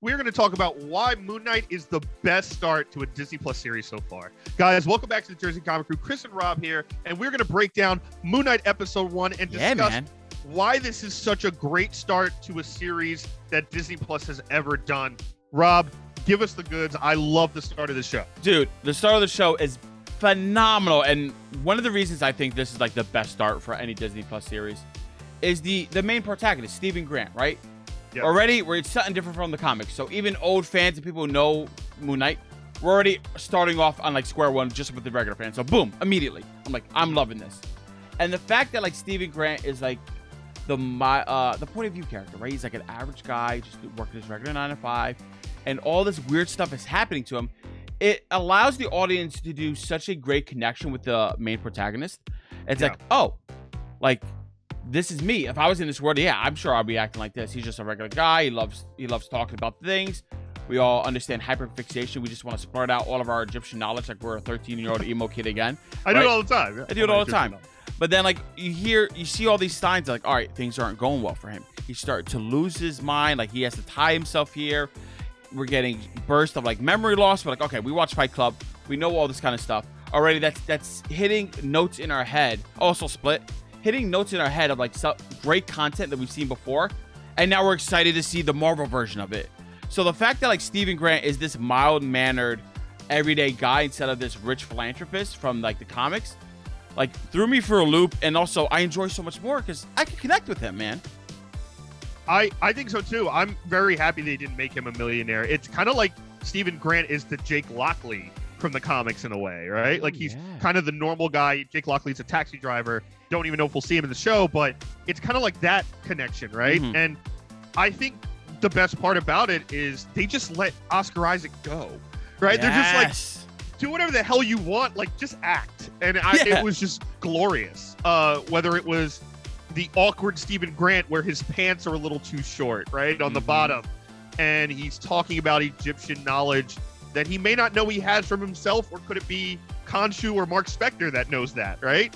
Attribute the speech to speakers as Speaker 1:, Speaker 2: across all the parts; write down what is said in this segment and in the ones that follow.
Speaker 1: we're going to talk about why Moon Knight is the best start to a Disney Plus series so far. Guys, welcome back to the Jersey Comic Crew. Chris and Rob here, and we're going to break down Moon Knight Episode 1 and discuss why this is such a great start to a series that Disney Plus has ever done. Rob, give us the goods. I love the start of the show.
Speaker 2: Dude, the start of the show is phenomenal, and one of the reasons I think this is like the best start for any Disney Plus series is the main protagonist, Stephen Grant, right? Yep. Already, it's something different from the comics. So even old fans and people who know Moon Knight, we're already starting off on like square one just with the regular fans. So boom, immediately, I'm loving this. And the fact that like Stephen Grant is like the point of view character, right? He's like an average guy, just working his regular 9 to 5, and all this weird stuff is happening to him. It allows the audience to do such a great connection with the main protagonist. It's like, oh, like, this is me. If I was in this world, yeah, I'm sure I'll be acting like this. He's just a regular guy. He loves talking about things. We all understand hyperfixation. We just want to spread out all of our Egyptian knowledge like we're a 13-year-old emo kid again.
Speaker 1: I do it all the time.
Speaker 2: I do it all the time. But then, like, you see all these signs, like, all right, things aren't going well for him. He's starting to lose his mind. Like, he has to tie himself here. We're getting bursts of, like, memory loss. We're like, okay, we watch Fight Club. We know all this kind of stuff. Already, that's hitting notes in our head. Also, Split. Hitting notes in our head of like great content that we've seen before, and now we're excited to see the Marvel version of it. So the fact that like Stephen Grant is this mild-mannered, everyday guy instead of this rich philanthropist from like the comics, like threw me for a loop, and also I enjoy so much more because I can connect with him, man.
Speaker 1: I think so too. I'm very happy they didn't make him a millionaire. It's kind of like Stephen Grant is the Jake Lockley from the comics in a way, right? Like he's kind of the normal guy. Jake Lockley's a taxi driver. Don't even know if we'll see him in the show, but it's kind of like that connection, right? Mm-hmm. And I think the best part about it is they just let Oscar Isaac go, right? They're just like, do whatever the hell you want, like just act. And it was just glorious. Whether it was the awkward Stephen Grant where his pants are a little too short, right? On the bottom. And he's talking about Egyptian knowledge that he may not know he has from himself, or could it be Khonshu or Marc Spector that knows that, right?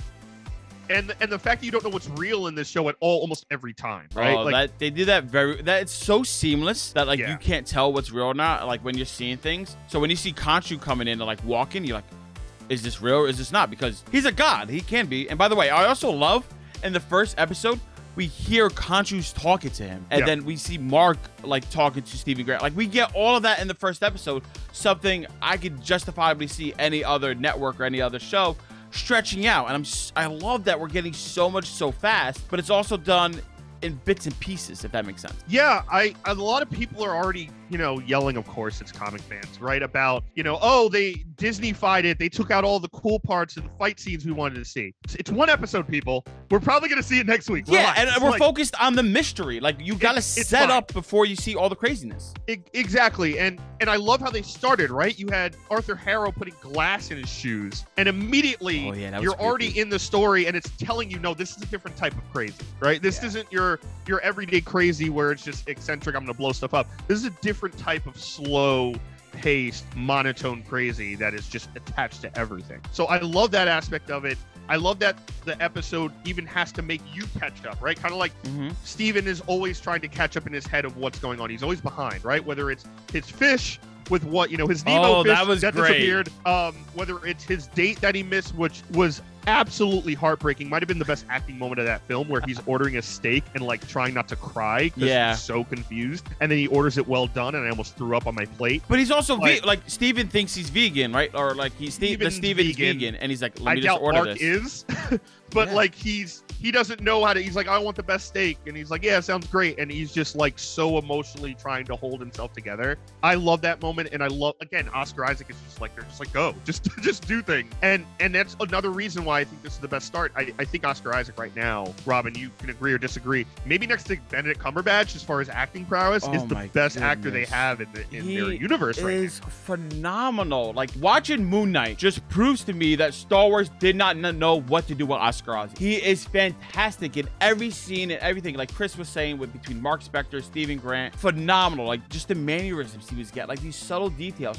Speaker 1: And the fact that you don't know what's real in this show at all, almost every time, right?
Speaker 2: Oh, like, they do that it's so seamless that like you can't tell what's real or not, like when you're seeing things. So when you see Khonshu coming in and like walking, you're like, is this real or is this not? Because he's a god, he can be. And by the way, I also love in the first episode, we hear Khonshu's talking to him, and then we see Mark like talking to Stephen Grant. Like we get all of that in the first episode, something I could justifiably see any other network or any other show stretching out. And I love that we're getting so much so fast, but it's also done in bits and pieces, if that makes sense.
Speaker 1: Yeah, a lot of people are already, yelling, of course, it's comic fans, right? About, oh, they Disney-fied it. They took out all the cool parts and the fight scenes we wanted to see. It's one episode, people. We're probably going to see it next week.
Speaker 2: Yeah, and we're focused on the mystery. Like, you got to set up before you see all the craziness.
Speaker 1: Exactly. And I love how they started, right? You had Arthur Harrow putting glass in his shoes, and immediately you're already in the story, and it's telling you, no, this is a different type of crazy, right? This isn't your everyday crazy where it's just eccentric, I'm going to blow stuff up. This is a different type of slow-paced, monotone crazy that is just attached to everything. So I love that aspect of it. I love that the episode even has to make you catch up, right? Kind of like Steven is always trying to catch up in his head of what's going on. He's always behind, right? Whether it's his fish with what, his Nemo fish that disappeared, whether it's his date that he missed, which was absolutely heartbreaking. Might have been the best acting moment of that film, where he's ordering a steak and like trying not to cry because he's so confused, and then he orders it well done, and I almost threw up on my plate.
Speaker 2: But he's also like Steven thinks he's vegan, right? Or like Steven's vegan, and he's like, let me just order
Speaker 1: Mark
Speaker 2: this.
Speaker 1: Is but like he doesn't know how to. He's like, I want the best steak, and he's like, yeah, sounds great, and he's just like so emotionally trying to hold himself together. I love that moment, and I love, again, Oscar Isaac is just like, they're just like, go, just do things, and that's another reason why I think this is the best start. I think Oscar Isaac right now, Robin, you can agree or disagree, maybe next to Benedict Cumberbatch as far as acting prowess, is the best actor they have in their universe right now. He is
Speaker 2: phenomenal. Like, watching Moon Knight just proves to me that Star Wars did not know what to do with Oscar Isaac. He is fantastic in every scene and everything. Like Chris was saying, with between Marc Spector, Stephen Grant, phenomenal. Like just the mannerisms he was getting, like these subtle details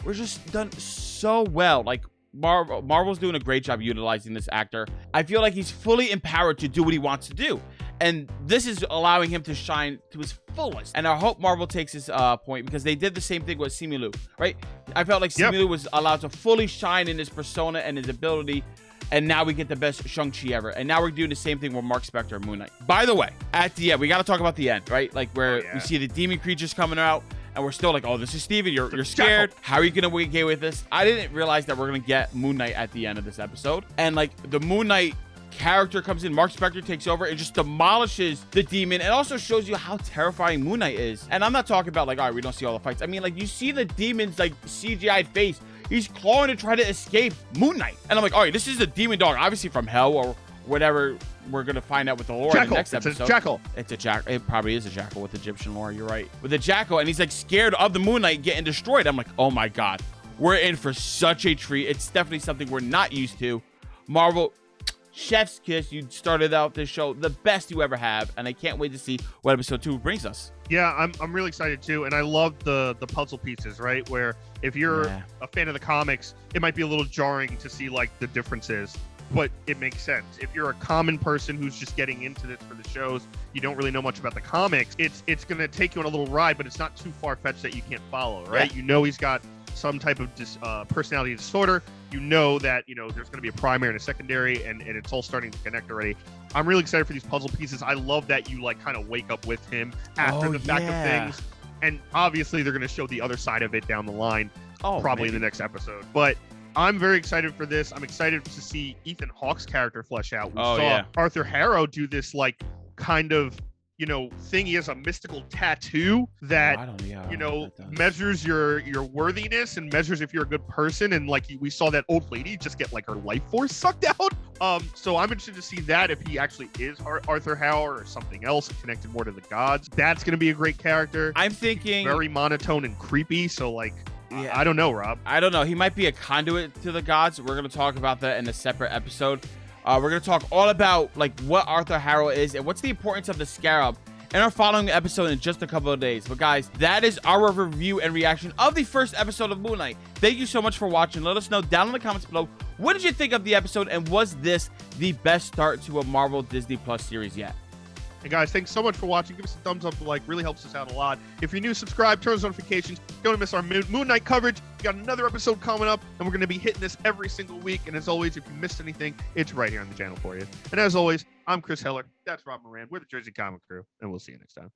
Speaker 2: were just done so well. Like Marvel's doing a great job utilizing this actor. I feel like he's fully empowered to do what he wants to do. And this is allowing him to shine to his fullest. And I hope Marvel takes this point, because they did the same thing with Simu Liu, right? I felt like Simu Liu was allowed to fully shine in his persona and his ability. And now we get the best Shang-Chi ever. And now we're doing the same thing with Marc Spector and Moon Knight. By the way, at the end, we got to talk about the end, right? Like where we see the demon creatures coming out. And we're still like, oh, this is Steven. You're scared. How are you going to get with this? I didn't realize that we're going to get Moon Knight at the end of this episode. And like the Moon Knight character comes in, Marc Spector takes over and just demolishes the demon. It also shows you how terrifying Moon Knight is. And I'm not talking about like, all right, we don't see all the fights. I mean, like you see the demon's like CGI face. He's clawing to try to escape Moon Knight. And I'm like, all right, this is a demon dog, obviously from hell or whatever. We're going to find out with the lore in the next episode.
Speaker 1: It's a jackal.
Speaker 2: It's a jackal. It probably is a jackal with Egyptian lore. You're right. With a jackal. And he's like scared of the Moon Knight getting destroyed. I'm like, oh my God. We're in for such a treat. It's definitely something we're not used to. Marvel, chef's kiss. You started out this show the best you ever have. And I can't wait to see what episode 2 brings us.
Speaker 1: Yeah, I'm really excited too. And I love the puzzle pieces, right? Where if you're a fan of the comics, it might be a little jarring to see like the differences, but it makes sense. If you're a common person who's just getting into this for the shows, you don't really know much about the comics, it's going to take you on a little ride, but it's not too far-fetched that you can't follow, right? You know he's got some type of personality disorder. You know that, there's going to be a primary and a secondary, and it's all starting to connect already. I'm really excited for these puzzle pieces. I love that you like kind of wake up with him after the fact of things. And obviously they're going to show the other side of it down the line, probably in the next episode. But I'm very excited for this. I'm excited to see Ethan Hawke's character flesh out. We saw Arthur Harrow do this like kind of thing. He has a mystical tattoo that measures your worthiness and measures if you're a good person, and like we saw that old lady just get like her life force sucked out. So I'm interested to see that, if he actually is Arthur Harrow or something else connected more to the gods. That's going to be a great character.
Speaker 2: I'm thinking
Speaker 1: very monotone and creepy, so like I don't know, Rob.
Speaker 2: I don't know. He might be a conduit to the gods. We're going to talk about that in a separate episode. We're going to talk all about like what Arthur Harrow is and what's the importance of the scarab in our following episode in just a couple of days. But guys, that is our review and reaction of the first episode of Moon Knight. Thank you so much for watching. Let us know down in the comments below, what did you think of the episode, and was this the best start to a Marvel Disney Plus series yet?
Speaker 1: And guys, thanks so much for watching. Give us a thumbs up, really helps us out a lot. If you're new, subscribe, turn on notifications. Don't miss our Moon Knight coverage. We got another episode coming up, and we're going to be hitting this every single week. And as always, if you missed anything, it's right here on the channel for you. And as always, I'm Chris Heller. That's Rob Moran. We're the Jersey Comic Crew, and we'll see you next time.